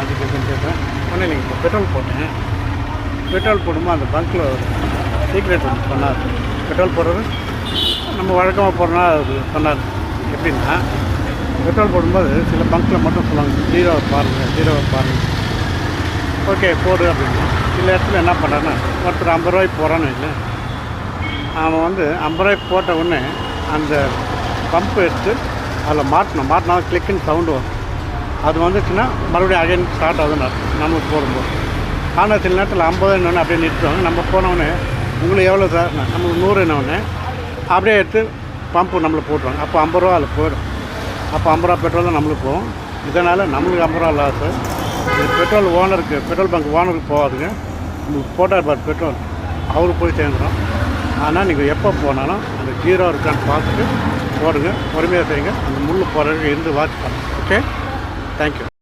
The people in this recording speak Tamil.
அதுக்கு எதுவும் கேட்குறேன். ஒன்றும் இல்லைங்க, இப்போ பெட்ரோல் போட்டேன். பெட்ரோல் போடும்போது அந்த பங்க்கில் ஒரு சீக்ரெட் ஒன்று சொன்னார். பெட்ரோல் போடுறது நம்ம வழக்கமாக போடுறோன்னா அது சொன்னார். எப்படின்னா, பெட்ரோல் போடும்போது சில பங்க்கில் மட்டும் சொல்லுவாங்க, ஜீரோவை பாருங்கள். ஓகே போடு அப்படின்னா, சில இடத்துல என்ன பண்ணுறான்னா, ஒருத்தர் 50 ரூபாய்க்கு போகிறான்னு இல்லை, அவன் வந்து 50 ரூபாய்க்கு போட்ட உடனே அந்த பம்பு எடுத்து அதில் மாட்டினா கிளிக்குன்னு சவுண்டு வரும். அது வந்துச்சுன்னா மறுபடியும் அகைன் ஸ்டார்ட் ஆகுதுன்னு அர்த்தம் நம்மளுக்கு போடும்போது. ஆனால் சில நேரத்தில் 50 அப்படியே நிறுத்துவாங்க. நம்ம போனவுடனே உங்களுக்கு எவ்வளோ சார், நம்மளுக்கு 100 அப்படியே எடுத்து பம்பு நம்மளுக்கு போட்டுருவாங்க. அப்போ 50 ரூபா அதில் போயிடும். அப்போ 50 ரூபா பெட்ரோல் தான் நம்மளுக்கு போகும். இதனால் நம்மளுக்கு 50 ரூபா லாஸு. இது பெட்ரோல் ஓனருக்கு, பெட்ரோல் பங்க் ஓனருக்கு போகாதுங்க. உங்களுக்கு போட்டார் பார் பெட்ரோல், அவருக்கு போய் சேர்ந்துடும். ஆனால் நீங்கள் எப்போ போனாலும் அந்த ஜீரோ இருக்கான்னு பார்த்துட்டு போடுங்க. பொறுமையாக செய்யுங்க. அந்த முள் போகிறதுக்கு இருந்து வாட்ச் பண்ணுங்கள். Okay, thank you.